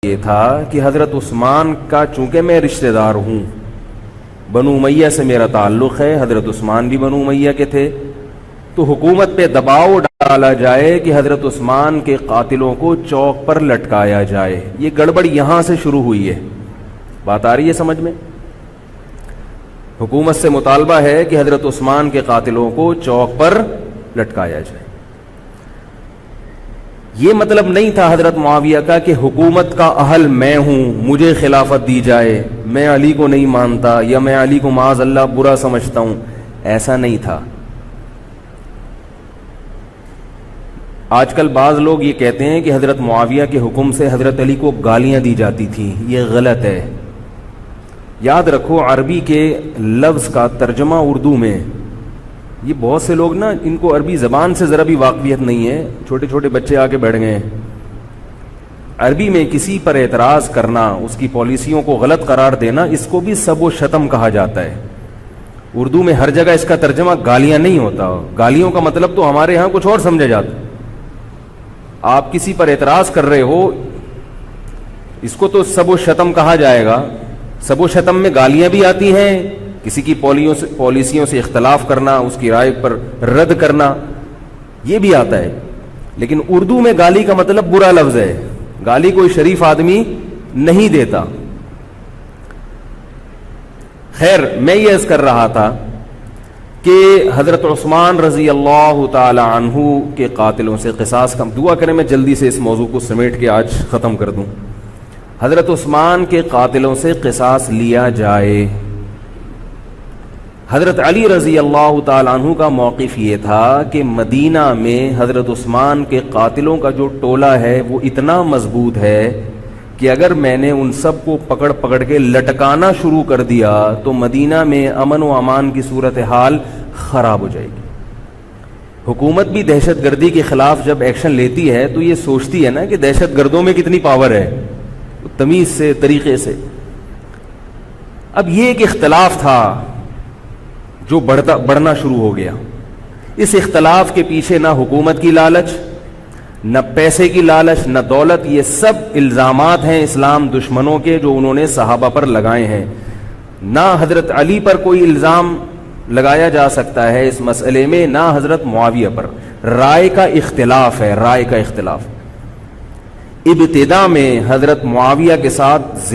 یہ تھا کہ حضرت عثمان کا چونکہ میں رشتہ دار ہوں، بنو امیہ سے میرا تعلق ہے، حضرت عثمان بھی بنو امیہ کے تھے، تو حکومت پہ دباؤ ڈالا جائے کہ حضرت عثمان کے قاتلوں کو چوک پر لٹکایا جائے۔ یہ گڑبڑ یہاں سے شروع ہوئی ہے۔ بات آ رہی ہے سمجھ میں؟ حکومت سے مطالبہ ہے کہ حضرت عثمان کے قاتلوں کو چوک پر لٹکایا جائے۔ یہ مطلب نہیں تھا حضرت معاویہ کا کہ حکومت کا اہل میں ہوں، مجھے خلافت دی جائے، میں علی کو نہیں مانتا یا میں علی کو معاذ اللہ برا سمجھتا ہوں، ایسا نہیں تھا۔ آج کل بعض لوگ یہ کہتے ہیں کہ حضرت معاویہ کے حکم سے حضرت علی کو گالیاں دی جاتی تھیں، یہ غلط ہے۔ یاد رکھو عربی کے لفظ کا ترجمہ اردو میں، یہ بہت سے لوگ نا ان کو عربی زبان سے ذرا بھی واقفیت نہیں ہے، چھوٹے چھوٹے بچے آ کے بیٹھ گئے ہیں۔ عربی میں کسی پر اعتراض کرنا، اس کی پالیسیوں کو غلط قرار دینا، اس کو بھی سب و شتم کہا جاتا ہے۔ اردو میں ہر جگہ اس کا ترجمہ گالیاں نہیں ہوتا، گالیوں کا مطلب تو ہمارے ہاں کچھ اور سمجھا جاتا ہے۔ آپ کسی پر اعتراض کر رہے ہو، اس کو تو سب و شتم کہا جائے گا۔ سب و شتم میں گالیاں بھی آتی ہیں، کسی کی پالیسیوں سے اختلاف کرنا، اس کی رائے پر رد کرنا، یہ بھی آتا ہے۔ لیکن اردو میں گالی کا مطلب برا لفظ ہے، گالی کوئی شریف آدمی نہیں دیتا۔ خیر، میں یہ عرض کر رہا تھا کہ حضرت عثمان رضی اللہ تعالی عنہ کے قاتلوں سے قصاص کا دعا کریں، میں جلدی سے اس موضوع کو سمیٹ کے آج ختم کر دوں۔ حضرت عثمان کے قاتلوں سے قصاص لیا جائے۔ حضرت علی رضی اللہ تعالیٰ عنہ کا موقف یہ تھا کہ مدینہ میں حضرت عثمان کے قاتلوں کا جو ٹولہ ہے وہ اتنا مضبوط ہے کہ اگر میں نے ان سب کو پکڑ پکڑ کے لٹکانا شروع کر دیا تو مدینہ میں امن و امان کی صورتحال خراب ہو جائے گی۔ حکومت بھی دہشت گردی کے خلاف جب ایکشن لیتی ہے تو یہ سوچتی ہے نا کہ دہشت گردوں میں کتنی پاور ہے، تمیز سے، طریقے سے۔ اب یہ ایک اختلاف تھا جو بڑھنا شروع ہو گیا۔ اس اختلاف کے پیچھے نہ حکومت کی لالچ، نہ پیسے کی لالچ، نہ دولت، یہ سب الزامات ہیں اسلام دشمنوں کے جو انہوں نے صحابہ پر لگائے ہیں۔ نہ حضرت علی پر کوئی الزام لگایا جا سکتا ہے اس مسئلے میں، نہ حضرت معاویہ پر۔ رائے کا اختلاف ہے، رائے کا اختلاف۔ ابتدا میں حضرت معاویہ کے ساتھ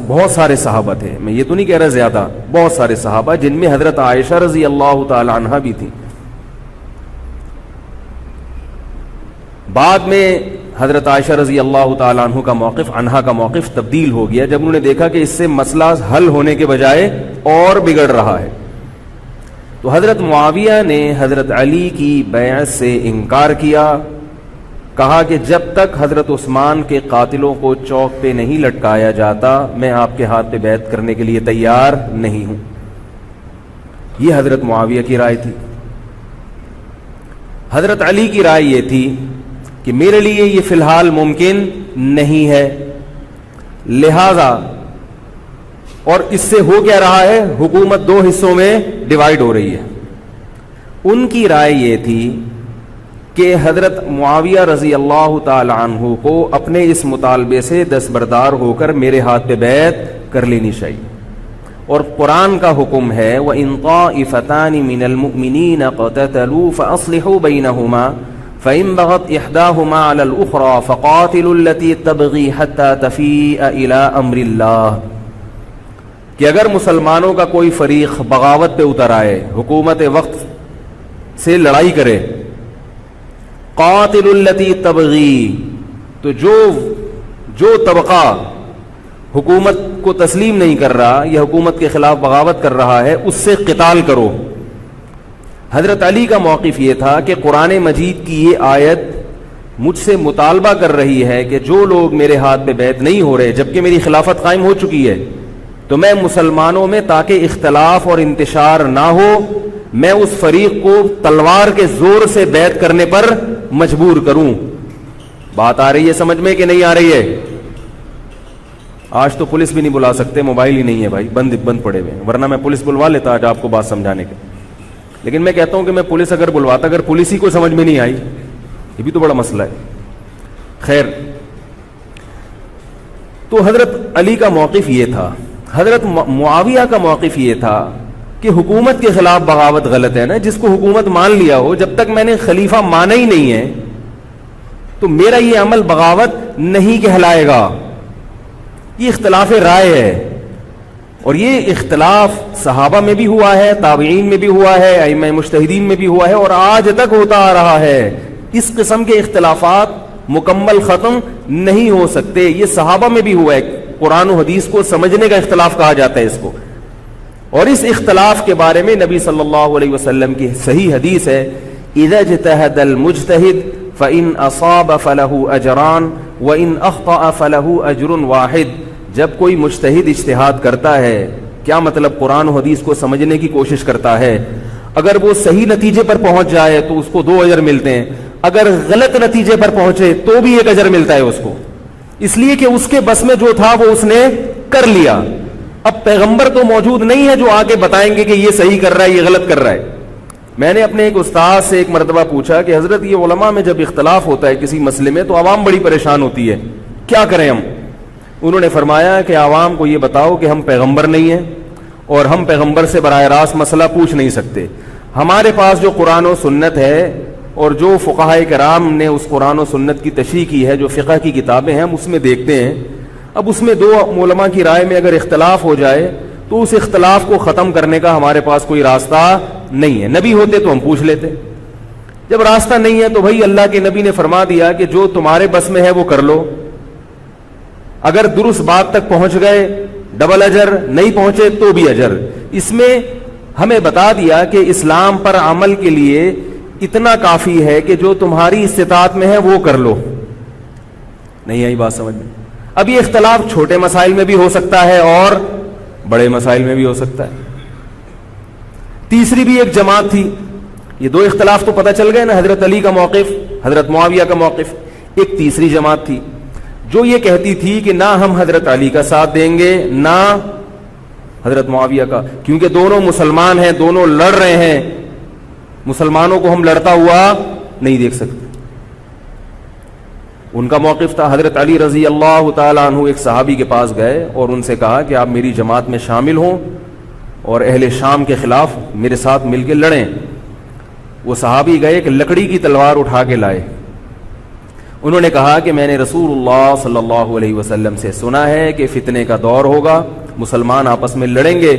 بہت سارے صحابہ تھے، میں یہ تو نہیں کہہ رہا زیادہ، بہت سارے صحابہ، جن میں حضرت عائشہ رضی اللہ تعالی عنہا بھی تھی۔ بعد میں حضرت عائشہ رضی اللہ تعالی عنہا کا موقف تبدیل ہو گیا جب انہوں نے دیکھا کہ اس سے مسئلہ حل ہونے کے بجائے اور بگڑ رہا ہے۔ تو حضرت معاویہ نے حضرت علی کی بیعت سے انکار کیا، کہا کہ جب تک حضرت عثمان کے قاتلوں کو چوک پہ نہیں لٹکایا جاتا میں آپ کے ہاتھ پہ بیعت کرنے کے لیے تیار نہیں ہوں۔ یہ حضرت معاویہ کی رائے تھی۔ حضرت علی کی رائے یہ تھی کہ میرے لیے یہ فی الحال ممکن نہیں ہے، لہذا، اور اس سے ہو کیا رہا ہے، حکومت دو حصوں میں ڈیوائیڈ ہو رہی ہے۔ ان کی رائے یہ تھی کہ حضرت معاویہ رضی اللہ تعالی عنہ کو اپنے اس مطالبے سے دستبردار ہو کر میرے ہاتھ پہ بیعت کر لینی چاہیے، اور قرآن کا حکم ہے وَإِن طَائِفَتَانِ مِنَ الْمُؤْمِنِينَ اقْتَتَلُوا فَأَصْلِحُوا بَيْنَهُمَا فَإِن بَغَتْ إِحْدَاهُمَا عَلَى الْأُخْرَى فَقَاتِلُوا الَّتِي تَبْغِي حَتَّى تَفِيءَ إِلَى أَمْرِ اللَّهِ، کہ اگر مسلمانوں کا کوئی فریق بغاوت پہ اتر آئے، حکومت وقت سے لڑائی کرے، قاتل التی تبغی، تو جو طبقہ حکومت کو تسلیم نہیں کر رہا یا حکومت کے خلاف بغاوت کر رہا ہے اس سے قتال کرو۔ حضرت علی کا موقف یہ تھا کہ قرآن مجید کی یہ آیت مجھ سے مطالبہ کر رہی ہے کہ جو لوگ میرے ہاتھ پہ بیعت نہیں ہو رہے جبکہ میری خلافت قائم ہو چکی ہے، تو میں مسلمانوں میں تاکہ اختلاف اور انتشار نہ ہو، میں اس فریق کو تلوار کے زور سے بیعت کرنے پر مجبور کروں۔ بات آ رہی ہے سمجھ میں کہ نہیں آ رہی ہے؟ آج تو پولیس بھی نہیں بلا سکتے، موبائل ہی نہیں ہے بھائی، بند پڑے ہوئے ہیں، ورنہ میں پولیس بلوا لیتا آج آپ کو بات سمجھانے کے۔ لیکن میں کہتا ہوں کہ میں پولیس اگر بلواتا، اگر پولیس ہی کو سمجھ میں نہیں آئی، یہ بھی تو بڑا مسئلہ ہے۔ خیر، تو حضرت علی کا موقف یہ تھا، حضرت معاویہ کا موقف یہ تھا کہ حکومت کے خلاف بغاوت غلط ہے نا، جس کو حکومت مان لیا ہو، جب تک میں نے خلیفہ مانا ہی نہیں ہے تو میرا یہ عمل بغاوت نہیں کہلائے گا. یہ اختلاف رائے ہے، اور یہ اختلاف صحابہ میں بھی ہوا ہے، تابعین میں بھی ہوا ہے، ائمہ مجتہدین میں بھی ہوا ہے، اور آج تک ہوتا آ رہا ہے. اس قسم کے اختلافات مکمل ختم نہیں ہو سکتے. یہ صحابہ میں بھی ہوا ہے. قرآن و حدیث کو سمجھنے کا اختلاف کہا جاتا ہے اس کو. اور اس اختلاف کے بارے میں نبی صلی اللہ علیہ وسلم کی صحیح حدیث ہے، اذا اجتہد المجتہد فإن اصاب فلہ اجران وإن اخطأ فلہ اجر واحد. جب کوئی مجتہد اجتہاد کرتا ہے، کیا مطلب قرآن و حدیث کو سمجھنے کی کوشش کرتا ہے، اگر وہ صحیح نتیجے پر پہنچ جائے تو اس کو 2 اجر ملتے ہیں، اگر غلط نتیجے پر پہنچے تو بھی 1 اجر ملتا ہے اس کو، اس لیے کہ اس کے بس میں جو تھا وہ اس نے کر لیا. اب پیغمبر تو موجود نہیں ہے جو آ کے بتائیں گے کہ یہ صحیح کر رہا ہے، یہ غلط کر رہا ہے. میں نے اپنے ایک استاد سے ایک مرتبہ پوچھا کہ حضرت یہ علماء میں جب اختلاف ہوتا ہے کسی مسئلے میں تو عوام بڑی پریشان ہوتی ہے، کیا کریں ہم؟ انہوں نے فرمایا کہ عوام کو یہ بتاؤ کہ ہم پیغمبر نہیں ہیں اور ہم پیغمبر سے براہ راست مسئلہ پوچھ نہیں سکتے. ہمارے پاس جو قرآن و سنت ہے اور جو فقہائے کرام نے اس قرآن و سنت کی تشریح کی ہے، جو فقہ کی کتابیں ہیں، ہم اس میں دیکھتے ہیں. اب اس میں 2 علماء کی رائے میں اگر اختلاف ہو جائے تو اس اختلاف کو ختم کرنے کا ہمارے پاس کوئی راستہ نہیں ہے. نبی ہوتے تو ہم پوچھ لیتے. جب راستہ نہیں ہے تو بھائی اللہ کے نبی نے فرما دیا کہ جو تمہارے بس میں ہے وہ کر لو. اگر درست بات تک پہنچ گئے ڈبل اجر، نہیں پہنچے تو بھی اجر. اس میں ہمیں بتا دیا کہ اسلام پر عمل کے لیے اتنا کافی ہے کہ جو تمہاری استطاعت میں ہے وہ کر لو. نہیں آئی بات سمجھ میں؟ اب یہ اختلاف چھوٹے مسائل میں بھی ہو سکتا ہے اور بڑے مسائل میں بھی ہو سکتا ہے. تیسری بھی ایک جماعت تھی. یہ 2 اختلاف تو پتہ چل گئے نا، حضرت علی کا موقف، حضرت معاویہ کا موقف. ایک تیسری جماعت تھی جو یہ کہتی تھی کہ نہ ہم حضرت علی کا ساتھ دیں گے نہ حضرت معاویہ کا، کیونکہ دونوں مسلمان ہیں، دونوں لڑ رہے ہیں، مسلمانوں کو ہم لڑتا ہوا نہیں دیکھ سکتے. ان کا موقف تھا حضرت علی رضی اللہ تعالیٰ عنہ ایک صحابی کے پاس گئے اور ان سے کہا کہ آپ میری جماعت میں شامل ہوں اور اہل شام کے خلاف میرے ساتھ مل کے لڑیں. وہ صحابی گئے کہ لکڑی کی تلوار اٹھا کے لائے. انہوں نے کہا کہ میں نے رسول اللہ صلی اللہ علیہ وسلم سے سنا ہے کہ فتنے کا دور ہوگا، مسلمان آپس میں لڑیں گے،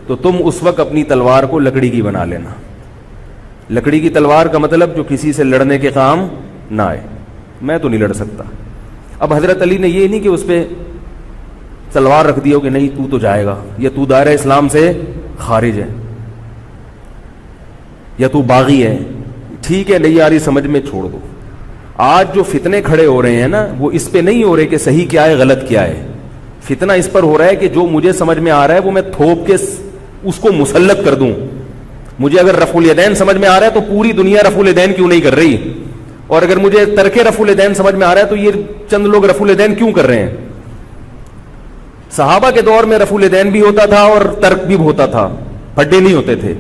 تو تم اس وقت اپنی تلوار کو لکڑی کی بنا لینا. لکڑی کی تلوار کا مطلب جو کسی سے لڑنے کے کام نہ آئے. میں تو نہیں لڑ سکتا. اب حضرت علی نے یہ نہیں کہ اس پہ تلوار رکھ دیا کہ نہیں تو جائے گا، یا تو دائرہ اسلام سے خارج ہے، یا تو باغی ہے، ٹھیک ہے نہیں آ رہی سمجھ میں چھوڑ دو. آج جو فتنے کھڑے ہو رہے ہیں نا، وہ اس پہ نہیں ہو رہے کہ صحیح کیا ہے غلط کیا ہے. فتنہ اس پر ہو رہا ہے کہ جو مجھے سمجھ میں آ رہا ہے وہ میں تھوپ کے اس کو مسلط کر دوں. مجھے اگر رفع الیدین سمجھ میں آ رہا ہے تو پوری دنیا رفع الیدین کیوں نہیں کر رہی، اور اگر مجھے ترک رفع الیدین سمجھ میں آ رہا ہے تو یہ چند لوگ رفع الیدین کیوں کر رہے ہیں. صحابہ کے دور میں رفع الیدین بھی ہوتا تھا اور ترک بھی ہوتا تھا، پھڈے نہیں ہوتے تھے.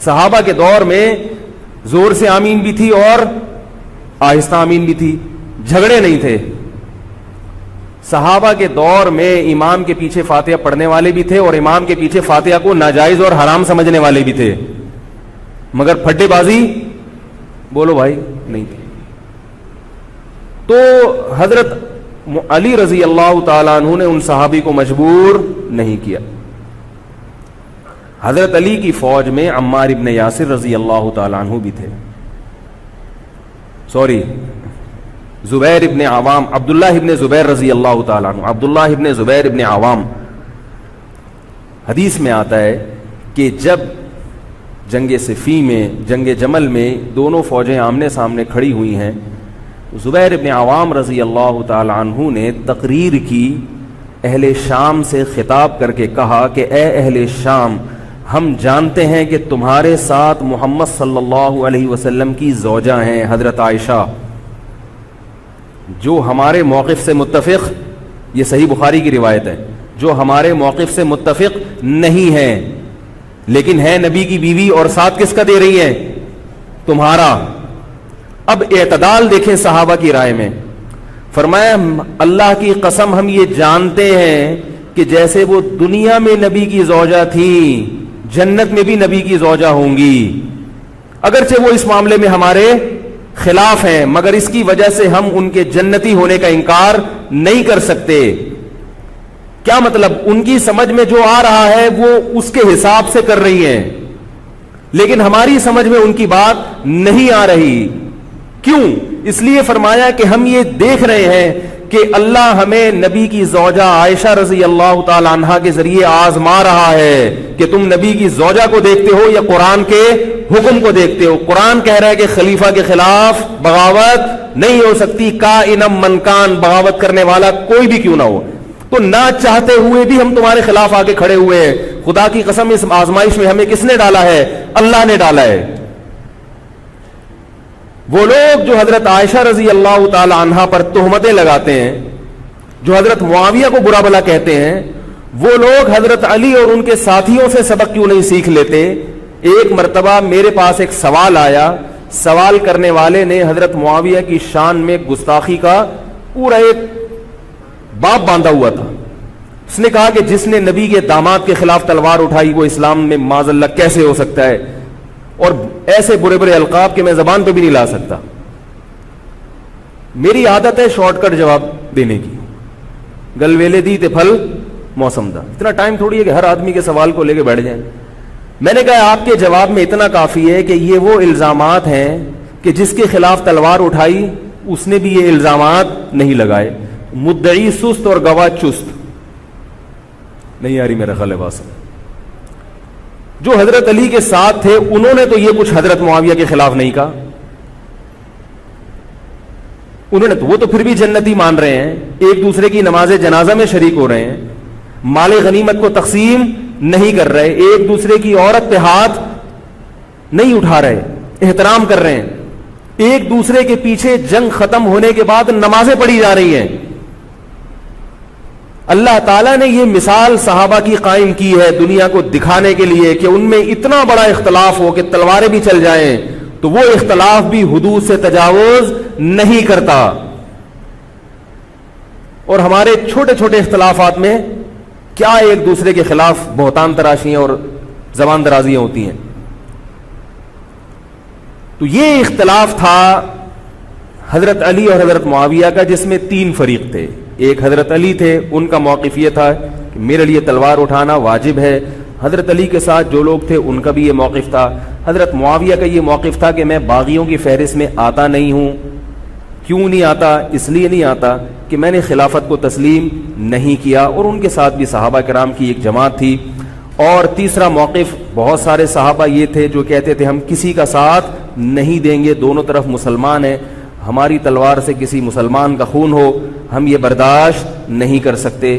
صحابہ کے دور میں زور سے آمین بھی تھی اور آہستہ آمین بھی تھی، جھگڑے نہیں تھے. صحابہ کے دور میں امام کے پیچھے فاتحہ پڑھنے والے بھی تھے اور امام کے پیچھے فاتحہ کو ناجائز اور حرام سمجھنے والے بھی تھے، مگر پھڈے بازی بولو بھائی نہیں تھی. تو حضرت علی رضی اللہ تعالیٰ عنہ نے ان صحابی کو مجبور نہیں کیا. حضرت علی کی فوج میں عمار ابن یاسر رضی اللہ تعالیٰ عنہ بھی تھے، زبیر ابن عوام، عبداللہ ابن زبیر رضی اللہ تعالیٰ عنہ، عبداللہ ابن زبیر ابن عوام. حدیث میں آتا ہے کہ جب جنگ صفین میں، جنگ جمل میں دونوں فوجیں آمنے سامنے کھڑی ہوئی ہیں، زبیر ابن عوام رضی اللہ تعالیٰ عنہ نے تقریر کی، اہل شام سے خطاب کر کے کہا کہ اے اہل شام، ہم جانتے ہیں کہ تمہارے ساتھ محمد صلی اللہ علیہ وسلم کی زوجہ ہیں حضرت عائشہ، جو ہمارے موقف سے متفق، یہ صحیح بخاری کی روایت ہے، جو ہمارے موقف سے متفق نہیں ہیں، لیکن ہے نبی کی بیوی اور ساتھ کس کا دے رہی ہیں؟ تمہارا. اب اعتدال دیکھیں صحابہ کی رائے میں. فرمایا اللہ کی قسم ہم یہ جانتے ہیں کہ جیسے وہ دنیا میں نبی کی زوجہ تھی جنت میں بھی نبی کی زوجہ ہوں گی، اگرچہ وہ اس معاملے میں ہمارے خلاف ہیں مگر اس کی وجہ سے ہم ان کے جنتی ہونے کا انکار نہیں کر سکتے۔ کیا مطلب؟ ان کی سمجھ میں جو آ رہا ہے وہ اس کے حساب سے کر رہی ہیں، لیکن ہماری سمجھ میں ان کی بات نہیں آ رہی۔ کیوں؟ اس لیے فرمایا کہ ہم یہ دیکھ رہے ہیں کہ اللہ ہمیں نبی کی زوجہ عائشہ رضی اللہ تعالی عنہا کے ذریعے آزما رہا ہے کہ تم نبی کی زوجہ کو دیکھتے ہو یا قرآن کے حکم کو دیکھتے ہو۔ قرآن کہہ رہا ہے کہ خلیفہ کے خلاف بغاوت نہیں ہو سکتی، کائنم من کان، بغاوت کرنے والا کوئی بھی کیوں نہ ہو۔ تو نہ چاہتے ہوئے بھی ہم تمہارے خلاف آ کے کھڑے ہوئے ہیں۔ خدا کی قسم اس آزمائش میں ہمیں کس نے ڈالا ہے؟ اللہ نے ڈالا ہے۔ وہ لوگ جو حضرت عائشہ رضی اللہ تعالی عنہا پر تہمتیں لگاتے ہیں، جو حضرت معاویہ کو برا بھلا کہتے ہیں، وہ لوگ حضرت علی اور ان کے ساتھیوں سے سبق کیوں نہیں سیکھ لیتے؟ ایک مرتبہ میرے پاس ایک سوال آیا، سوال کرنے والے نے حضرت معاویہ کی شان میں گستاخی کا پورا ایک باب باندھا ہوا تھا۔ اس نے کہا کہ جس نے نبی کے داماد کے خلاف تلوار اٹھائی وہ اسلام میں معاذ اللہ کیسے ہو سکتا ہے، اور ایسے برے برے القاب کہ میں زبان پہ بھی نہیں لا سکتا۔ میری عادت ہے شارٹ کٹ جواب دینے کی، گل ویلے دی تے پھل موسم دا، اتنا ٹائم تھوڑی ہے کہ ہر آدمی کے سوال کو لے کے بیٹھ جائیں۔ میں نے کہا آپ کے جواب میں اتنا کافی ہے کہ یہ وہ الزامات ہیں کہ جس کے خلاف تلوار اٹھائی اس نے بھی یہ الزامات نہیں لگائے، مدعی سست اور گواہ چست۔ نہیں آ رہی میرا خیال ہے بات؟ جو حضرت علی کے ساتھ تھے انہوں نے تو یہ کچھ حضرت معاویہ کے خلاف نہیں کہا، انہوں نے تو وہ تو پھر بھی جنتی مان رہے ہیں، ایک دوسرے کی نماز جنازہ میں شریک ہو رہے ہیں، مال غنیمت کو تقسیم نہیں کر رہے، ایک دوسرے کی عورت پہ ہاتھ نہیں اٹھا رہے، احترام کر رہے ہیں، ایک دوسرے کے پیچھے جنگ ختم ہونے کے بعد نمازیں پڑھی جا رہی ہیں۔ اللہ تعالیٰ نے یہ مثال صحابہ کی قائم کی ہے دنیا کو دکھانے کے لیے کہ ان میں اتنا بڑا اختلاف ہو کہ تلواریں بھی چل جائیں تو وہ اختلاف بھی حدود سے تجاوز نہیں کرتا، اور ہمارے چھوٹے چھوٹے اختلافات میں کیا ایک دوسرے کے خلاف بہتان تراشیاں اور زبان درازیاں ہوتی ہیں۔ تو یہ اختلاف تھا حضرت علی اور حضرت معاویہ کا، جس میں تین فریق تھے۔ ایک حضرت علی تھے، ان کا موقف یہ تھا کہ میرے لیے تلوار اٹھانا واجب ہے۔ حضرت علی کے ساتھ جو لوگ تھے ان کا بھی یہ موقف تھا۔ حضرت معاویہ کا یہ موقف تھا کہ میں باغیوں کی فہرست میں آتا نہیں ہوں۔ کیوں نہیں آتا؟ اس لیے نہیں آتا کہ میں نے خلافت کو تسلیم نہیں کیا، اور ان کے ساتھ بھی صحابہ کرام کی ایک جماعت تھی۔ اور تیسرا موقف، بہت سارے صحابہ یہ تھے جو کہتے تھے ہم کسی کا ساتھ نہیں دیں گے، دونوں طرف مسلمان ہیں، ہماری تلوار سے کسی مسلمان کا خون ہو ہم یہ برداشت نہیں کر سکتے۔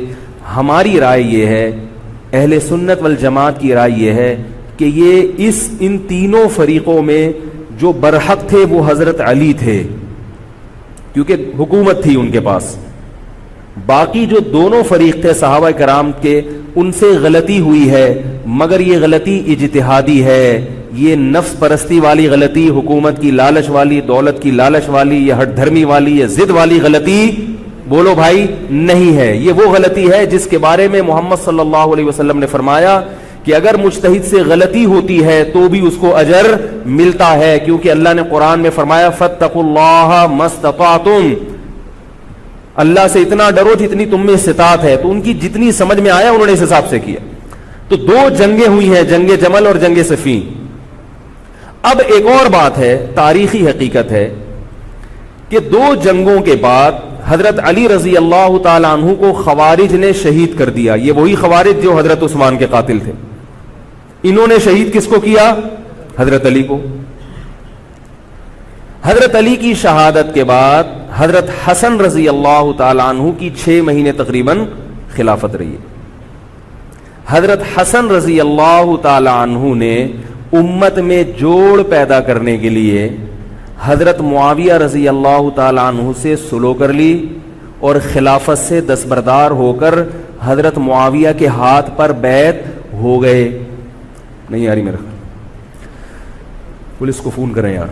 ہماری رائے یہ ہے، اہل سنت والجماعت کی رائے یہ ہے کہ یہ ان تینوں فریقوں میں جو برحق تھے وہ حضرت علی تھے، کیونکہ حکومت تھی ان کے پاس۔ باقی جو دونوں فریق تھے صحابہ کرام کے، ان سے غلطی ہوئی ہے، مگر یہ غلطی اجتہادی ہے، یہ نفس پرستی والی غلطی، حکومت کی لالچ والی، دولت کی لالچ والی، یا ہٹ دھرمی والی، یا ضد والی غلطی بولو بھائی نہیں ہے۔ یہ وہ غلطی ہے جس کے بارے میں محمد صلی اللہ علیہ وسلم نے فرمایا کہ اگر مجتہد سے غلطی ہوتی ہے تو بھی اس کو اجر ملتا ہے، کیونکہ اللہ نے قرآن میں فرمایا فاتقوا اللہ ما استطعتم، اللہ سے اتنا ڈرو جتنی تم میں استطاعت ہے۔ تو ان کی جتنی سمجھ میں آیا انہوں نے اس حساب سے کیا۔ تو دو جنگیں ہوئی ہیں، جنگ جمل اور جنگ صفین۔ اب ایک اور بات ہے، تاریخی حقیقت ہے کہ دو جنگوں کے بعد حضرت علی رضی اللہ تعالی عنہ کو خوارج نے شہید کر دیا۔ یہ وہی خوارج جو حضرت عثمان کے قاتل تھے، انہوں نے شہید کس کو کیا؟ حضرت علی کو۔ حضرت علی کی شہادت کے بعد حضرت حسن رضی اللہ تعالی عنہ کی 6 مہینے تقریباً خلافت رہی ہے۔ حضرت حسن رضی اللہ تعالی عنہ نے امت میں جوڑ پیدا کرنے کے لیے حضرت معاویہ رضی اللہ تعالی عنہ سے سلو کر لی، اور خلافت سے دستبردار ہو کر حضرت معاویہ کے ہاتھ پر بیعت ہو گئے۔ نہیں آ رہی میرا خیال؟ پولیس کو فون کریں یار،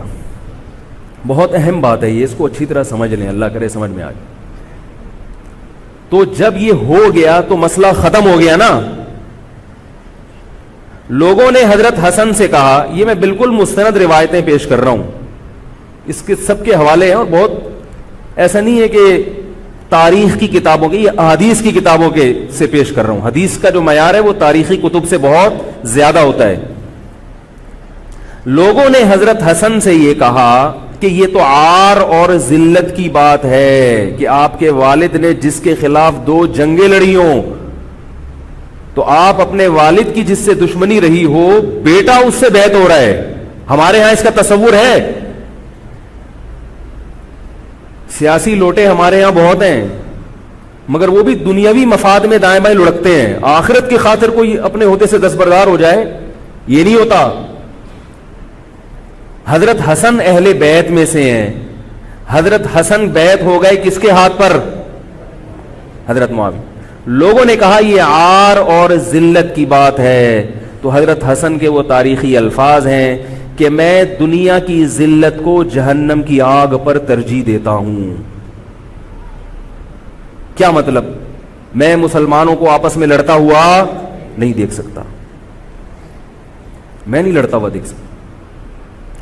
بہت اہم بات ہے یہ، اس کو اچھی طرح سمجھ لیں، اللہ کرے سمجھ میں آ جائے۔ تو جب یہ ہو گیا تو مسئلہ ختم ہو گیا نا. لوگوں نے حضرت حسن سے کہا, یہ میں بالکل مستند روایتیں پیش کر رہا ہوں, اس کے سب کے حوالے ہیں, اور بہت ایسا نہیں ہے کہ تاریخ کی کتابوں کے, یہ احادیث کی کتابوں کے سے پیش کر رہا ہوں. حدیث کا جو معیار ہے وہ تاریخی کتب سے بہت زیادہ ہوتا ہے. لوگوں نے حضرت حسن سے یہ کہا کہ یہ تو عار اور ذلت کی بات ہے کہ آپ کے والد نے جس کے خلاف 2 جنگیں لڑی ہوں, تو آپ اپنے والد کی جس سے دشمنی رہی ہو, بیٹا اس سے بیعت ہو رہا ہے. ہمارے ہاں اس کا تصور ہے. سیاسی لوٹے ہمارے ہاں بہت ہیں, مگر وہ بھی دنیاوی مفاد میں دائیں بائیں لڑکتے ہیں. آخرت کی خاطر کوئی اپنے ہوتے سے دستبردار ہو جائے, یہ نہیں ہوتا. حضرت حسن اہل بیت میں سے ہیں. حضرت حسن بیعت ہو گئے کس کے ہاتھ پر؟ حضرت معاویہ. لوگوں نے کہا یہ عار اور ذلت کی بات ہے, تو حضرت حسن کے وہ تاریخی الفاظ ہیں کہ میں دنیا کی ذلت کو جہنم کی آگ پر ترجیح دیتا ہوں. کیا مطلب؟ میں مسلمانوں کو آپس میں لڑتا ہوا نہیں دیکھ سکتا, میں نہیں لڑتا ہوا دیکھ سکتا.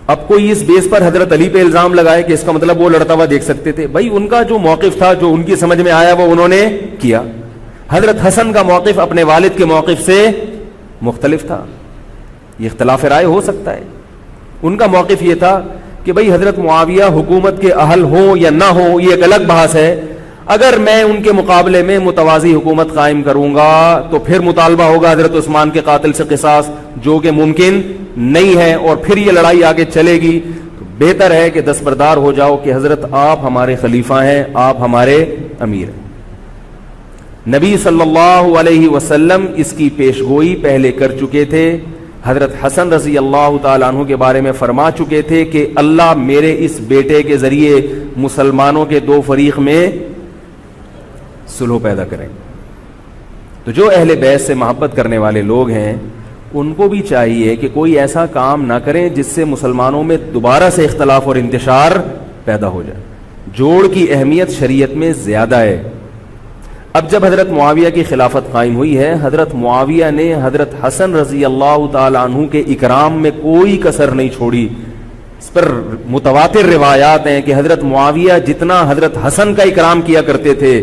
اب کوئی اس بیس پر حضرت علی پہ الزام لگائے کہ اس کا مطلب وہ لڑتا ہوا دیکھ سکتے تھے. بھائی ان کا جو موقف تھا, جو ان کی سمجھ میں آیا وہ انہوں نے کیا. حضرت حسن کا موقف اپنے والد کے موقف سے مختلف تھا, یہ اختلاف رائے ہو سکتا ہے. ان کا موقف یہ تھا کہ بھئی حضرت معاویہ حکومت کے اہل ہوں یا نہ ہوں یہ ایک الگ بحث ہے, اگر میں ان کے مقابلے میں متوازی حکومت قائم کروں گا تو پھر مطالبہ ہوگا حضرت عثمان کے قاتل سے قصاص, جو کہ ممکن نہیں ہے, اور پھر یہ لڑائی آگے چلے گی. تو بہتر ہے کہ دستبردار ہو جاؤ کہ حضرت آپ ہمارے خلیفہ ہیں, آپ ہمارے امیر ہیں. نبی صلی اللہ علیہ وسلم اس کی پیشگوئی پہلے کر چکے تھے. حضرت حسن رضی اللہ تعالیٰ عنہ کے بارے میں فرما چکے تھے کہ اللہ میرے اس بیٹے کے ذریعے مسلمانوں کے 2 فریق میں صلح پیدا کریں. تو جو اہل بیت سے محبت کرنے والے لوگ ہیں ان کو بھی چاہیے کہ کوئی ایسا کام نہ کریں جس سے مسلمانوں میں دوبارہ سے اختلاف اور انتشار پیدا ہو جائے. جوڑ کی اہمیت شریعت میں زیادہ ہے. اب جب حضرت معاویہ کی خلافت قائم ہوئی ہے, حضرت معاویہ نے حضرت حسن رضی اللہ تعالی عنہ کے اکرام میں کوئی کسر نہیں چھوڑی. اس پر متواتر روایات ہیں کہ حضرت معاویہ جتنا حضرت حسن کا اکرام کیا کرتے تھے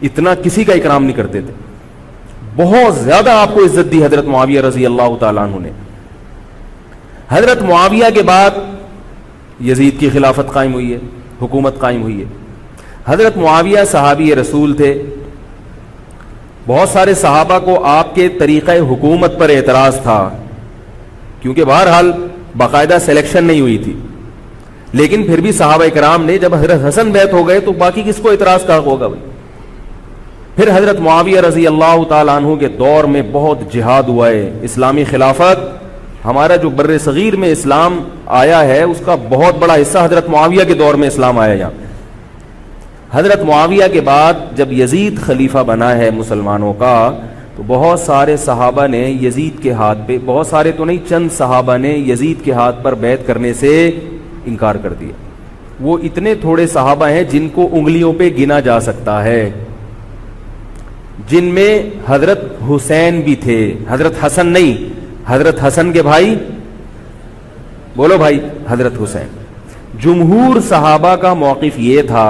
اتنا کسی کا اکرام نہیں کرتے تھے. بہت زیادہ آپ کو عزت دی حضرت معاویہ رضی اللہ تعالی عنہ نے. حضرت معاویہ کے بعد یزید کی خلافت قائم ہوئی ہے, حکومت قائم ہوئی ہے. حضرت معاویہ صحابی رسول تھے. بہت سارے صحابہ کو آپ کے طریقہ حکومت پر اعتراض تھا, کیونکہ بہرحال باقاعدہ سلیکشن نہیں ہوئی تھی. لیکن پھر بھی صحابہ کرام نے, جب حضرت حسن بیعت ہو گئے تو باقی کس کو اعتراض کا ہوگا بھائی. پھر حضرت معاویہ رضی اللہ تعالیٰ عنہ کے دور میں بہت جہاد ہوا ہے. اسلامی خلافت, ہمارا جو بر صغیر میں اسلام آیا ہے اس کا بہت بڑا حصہ حضرت معاویہ کے دور میں اسلام آیا. یہاں حضرت معاویہ کے بعد جب یزید خلیفہ بنا ہے مسلمانوں کا, تو بہت سارے صحابہ نے یزید کے ہاتھ پہ, بہت سارے تو نہیں, چند صحابہ نے یزید کے ہاتھ پر بیعت کرنے سے انکار کر دیا. وہ اتنے تھوڑے صحابہ ہیں جن کو انگلیوں پہ گنا جا سکتا ہے, جن میں حضرت حسین بھی تھے, حضرت حسن نہیں, حضرت حسن کے بھائی, بولو بھائی, حضرت حسین. جمہور صحابہ کا موقف یہ تھا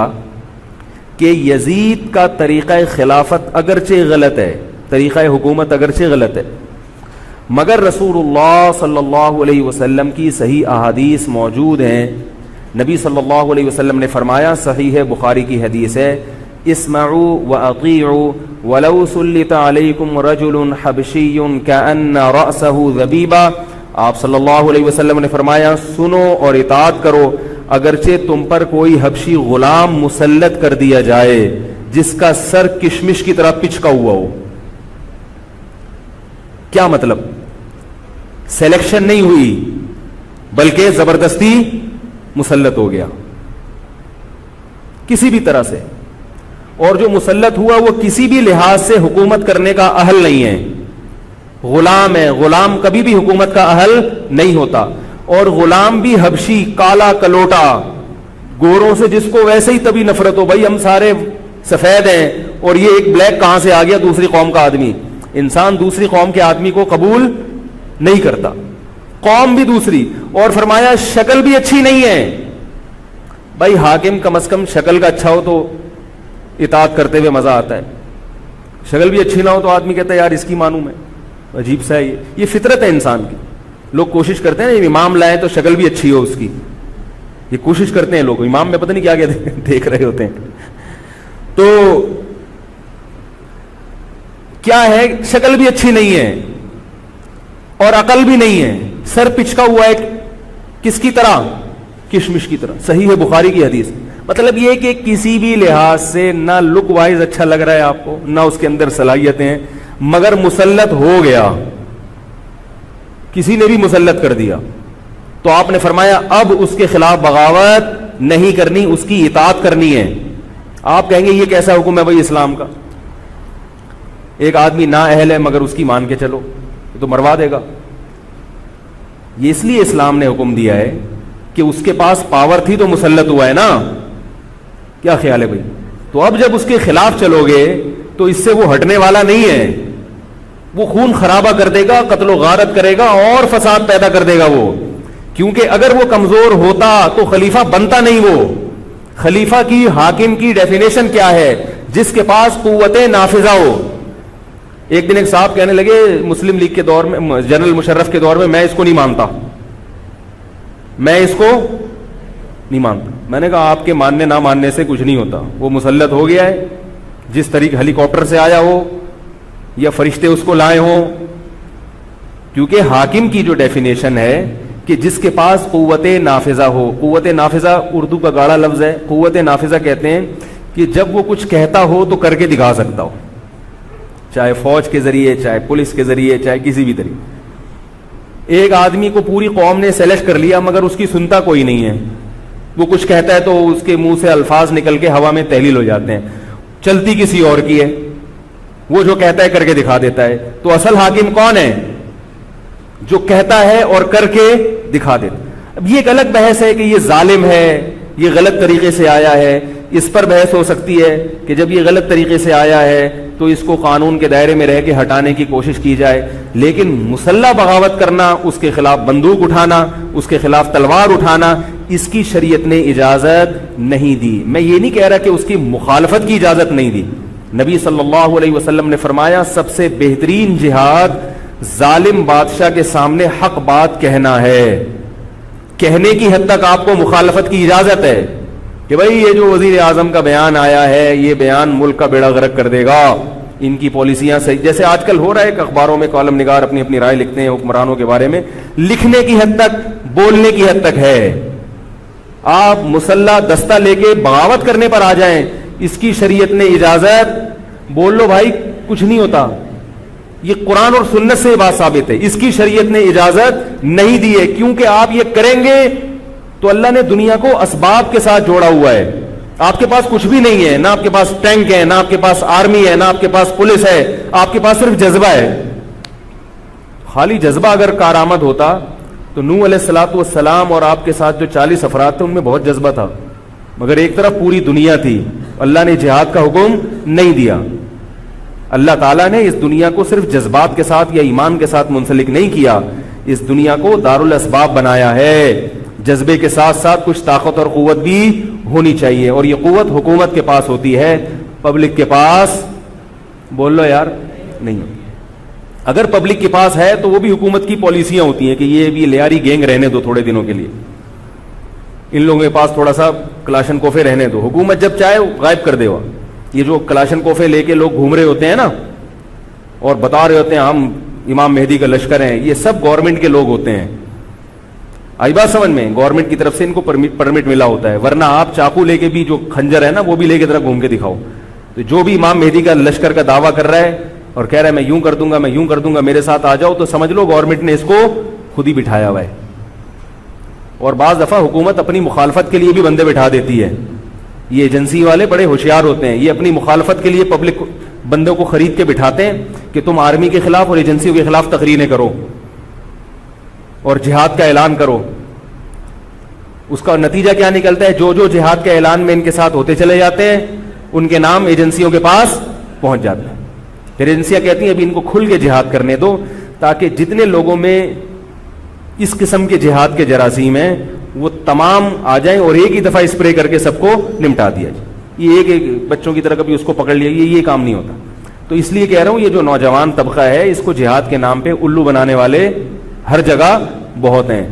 کہ یزید کا طریقہ خلافت اگرچہ غلط ہے, طریقہ حکومت اگرچہ غلط ہے, مگر رسول اللہ صلی اللہ علیہ وسلم کی صحیح احادیث موجود ہیں. نبی صلی اللہ علیہ وسلم نے فرمایا, صحیح بخاری کی حدیث ہے, اسمعوا واطیعوا ولو سلط علیکم رجل حبشی کأن رأسہ ذبیبہ. آپ صلی اللہ علیہ وسلم نے فرمایا, سنو اور اطاعت کرو اگرچہ تم پر کوئی حبشی غلام مسلط کر دیا جائے جس کا سر کشمش کی طرح پچکا ہوا ہو. کیا مطلب؟ سلیکشن نہیں ہوئی بلکہ زبردستی مسلط ہو گیا کسی بھی طرح سے, اور جو مسلط ہوا وہ کسی بھی لحاظ سے حکومت کرنے کا اہل نہیں ہے, غلام ہے. غلام کبھی بھی حکومت کا اہل نہیں ہوتا, اور غلام بھی حبشی, کالا کلوٹا, گوروں سے جس کو ویسے ہی تبھی نفرت ہو, بھائی ہم سارے سفید ہیں, اور یہ ایک بلیک کہاں سے آ گیا دوسری قوم کا آدمی. انسان دوسری قوم کے آدمی کو قبول نہیں کرتا, قوم بھی دوسری, اور فرمایا شکل بھی اچھی نہیں ہے. بھائی حاکم کم از کم شکل کا اچھا ہو تو اطاعت کرتے ہوئے مزہ آتا ہے, شکل بھی اچھی نہ ہو تو آدمی کہتا ہے یار اس کی مانوں میں, عجیب سا ہے یہ فطرت ہے انسان کی. لوگ کوشش کرتے ہیں امام لائے تو شکل بھی اچھی ہو اس کی, یہ کوشش کرتے ہیں لوگ, امام میں پتہ نہیں کیا کیا دیکھ رہے ہوتے ہیں. تو کیا ہے, شکل بھی اچھی نہیں ہے اور عقل بھی نہیں ہے, سر پچکا ہوا ہے کس کی طرح, کشمش کی طرح. صحیح ہے بخاری کی حدیث. مطلب یہ کہ کسی بھی لحاظ سے نہ لک وائز اچھا لگ رہا ہے آپ کو, نہ اس کے اندر صلاحیتیں ہیں, مگر مسلط ہو گیا, کسی نے بھی مسلط کر دیا, تو آپ نے فرمایا اب اس کے خلاف بغاوت نہیں کرنی, اس کی اطاعت کرنی ہے. آپ کہیں گے یہ کیسا حکم ہے بھائی اسلام کا, ایک آدمی نا اہل ہے مگر اس کی مان کے چلو تو مروا دے گا. یہ اس لیے اسلام نے حکم دیا ہے کہ اس کے پاس پاور تھی تو مسلط ہوا ہے نا. کیا خیال ہے بھائی؟ تو اب جب اس کے خلاف چلو گے تو اس سے وہ ہٹنے والا نہیں ہے, وہ خون خرابہ کر دے گا, قتل و غارت کرے گا اور فساد پیدا کر دے گا وہ. کیونکہ اگر وہ کمزور ہوتا تو خلیفہ بنتا نہیں. وہ خلیفہ کی, حاکم کی ڈیفینیشن کیا ہے؟ جس کے پاس قوت نافذہ ہو. ایک دن ایک صاحب کہنے لگے مسلم لیگ کے دور میں, جنرل مشرف کے دور میں اس کو نہیں مانتا, میں اس کو نہیں مانتا. میں نے کہا آپ کے ماننے نہ ماننے سے کچھ نہیں ہوتا, وہ مسلط ہو گیا ہے, جس طریقے ہیلی کاپٹر سے آیا ہو یا فرشتے اس کو لائے ہوں. کیونکہ حاکم کی جو ڈیفینیشن ہے کہ جس کے پاس قوت نافذہ ہو. قوت نافذہ اردو کا گاڑا لفظ ہے. قوت نافذہ کہتے ہیں کہ جب وہ کچھ کہتا ہو تو کر کے دکھا سکتا ہو, چاہے فوج کے ذریعے, چاہے پولیس کے ذریعے, چاہے کسی بھی طریقے. ایک آدمی کو پوری قوم نے سلیکٹ کر لیا مگر اس کی سنتا کوئی نہیں ہے, وہ کچھ کہتا ہے تو اس کے منہ سے الفاظ نکل کے ہوا میں تحلیل ہو جاتے ہیں, چلتی کسی اور کی ہے, وہ جو کہتا ہے کر کے دکھا دیتا ہے. تو اصل حاکم کون ہے؟ جو کہتا ہے اور کر کے دکھا دیتا. اب یہ ایک الگ بحث ہے کہ یہ ظالم ہے, یہ غلط طریقے سے آیا ہے, اس پر بحث ہو سکتی ہے کہ جب یہ غلط طریقے سے آیا ہے تو اس کو قانون کے دائرے میں رہ کے ہٹانے کی کوشش کی جائے. لیکن مسلح بغاوت کرنا, اس کے خلاف بندوق اٹھانا, اس کے خلاف تلوار اٹھانا, اس کی شریعت نے اجازت نہیں دی. میں یہ نہیں کہہ رہا کہ اس کی مخالفت کی اجازت نہیں دی. نبی صلی اللہ علیہ وسلم نے فرمایا سب سے بہترین جہاد ظالم بادشاہ کے سامنے حق بات کہنا ہے. کہنے کی حد تک آپ کو مخالفت کی اجازت ہے کہ بھائی یہ جو وزیر اعظم کا بیان آیا ہے یہ بیان ملک کا بیڑا غرق کر دے گا, ان کی پالیسیاں صحیح, جیسے آج کل ہو رہا ہے کہ اخباروں میں کالم نگار اپنی اپنی رائے لکھتے ہیں حکمرانوں کے بارے میں, لکھنے کی حد تک, بولنے کی حد تک ہے. آپ مسلح دستہ لے کے بغاوت کرنے پر آ جائیں, اس کی شریعت نے اجازت, بول لو بھائی کچھ نہیں ہوتا. یہ قرآن اور سنت سے بات ثابت ہے, اس کی شریعت نے اجازت نہیں دی ہے. کیونکہ آپ یہ کریں گے تو اللہ نے دنیا کو اسباب کے ساتھ جوڑا ہوا ہے. آپ کے پاس کچھ بھی نہیں ہے, نہ آپ کے پاس ٹینک ہے, نہ آپ کے پاس آرمی ہے, نہ آپ کے پاس پولیس ہے, آپ کے پاس صرف جذبہ ہے. خالی جذبہ اگر کارآمد ہوتا تو نوح علیہ الصلوۃ والسلام اور آپ کے ساتھ جو 40 افراد تھے ان میں بہت جذبہ تھا, مگر ایک طرف پوری دنیا تھی. اللہ نے جہاد کا حکم نہیں دیا. اللہ تعالیٰ نے اس دنیا کو صرف جذبات کے ساتھ یا ایمان کے ساتھ منسلک نہیں کیا, اس دنیا کو دارالاسباب بنایا ہے. جذبے کے ساتھ ساتھ کچھ طاقت اور قوت بھی ہونی چاہیے, اور یہ قوت حکومت کے پاس ہوتی ہے, پبلک کے پاس بول لو یار نہیں ہوتی. اگر پبلک کے پاس ہے تو وہ بھی حکومت کی پالیسیاں ہوتی ہیں کہ یہ بھی لیاری گینگ رہنے دو تھوڑے دنوں کے لیے, ان لوگوں کے پاس تھوڑا سا کلاشن کوفے رہنے دو, حکومت جب چاہے غائب کر دے. وہ یہ جو کلاشن کوفے لے کے لوگ گھوم رہے ہوتے ہیں نا اور بتا رہے ہوتے ہیں ہم امام مہدی کا لشکر ہیں, یہ سب گورنمنٹ کے لوگ ہوتے ہیں. آئی بات سمجھ میں؟ گورنمنٹ کی طرف سے ان کو پرمٹ ملا ہوتا ہے, ورنہ آپ چاقو لے کے بھی, جو خنجر ہے نا وہ بھی لے کے ذرا گھوم کے دکھاؤ. تو جو بھی امام مہدی کا لشکر کا دعویٰ کر رہا ہے اور کہہ رہا ہے میں یوں کر دوں گا, میں یوں کر دوں گا, میرے ساتھ آ جاؤ, تو سمجھ لو گورنمنٹ نے اس کو خود ہی بٹھایا ہوا ہے. اور بعض دفعہ حکومت اپنی مخالفت کے لیے بھی بندے بٹھا دیتی ہے. یہ ایجنسی والے بڑے ہوشیار ہوتے ہیں, یہ اپنی مخالفت کے لیے پبلک بندوں کو خرید کے بٹھاتے ہیں کہ تم آرمی کے خلاف اور ایجنسیوں کے خلاف تقریریں کرو اور جہاد کا اعلان کرو. اس کا نتیجہ کیا نکلتا ہے؟ جو جو جہاد کے اعلان میں ان کے ساتھ ہوتے چلے جاتے ہیں ان کے نام ایجنسیوں کے پاس پہنچ جاتا ہے. پھر ایجنسیاں کہتی ہیں ابھی ان کو کھل کے جہاد کرنے دو تاکہ جتنے لوگوں میں اس قسم کے جہاد کے جراثیم ہیں وہ تمام آ جائیں اور ایک ہی دفعہ اسپرے کر کے سب کو نمٹا دیا جائے. یہ ایک بچوں کی طرح کبھی اس کو پکڑ لیا, یہ کام نہیں ہوتا. تو اس لیے کہہ رہا ہوں یہ جو نوجوان طبقہ ہے اس کو جہاد کے نام پہ الو بنانے والے ہر جگہ بہت ہیں.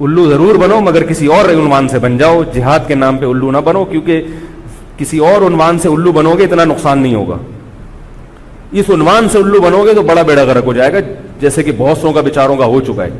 الو ضرور بنو مگر کسی اور عنوان سے بن جاؤ, جہاد کے نام پہ الو نہ بنو, کیونکہ کسی اور عنوان سے الو بنو گے اتنا نقصان نہیں ہوگا. اس عنوان سے الو بنو گے تو بڑا بیڑا غرق ہو جائے گا, جیسے کہ بہت سو کا بیچاروں کا ہو چکا ہے.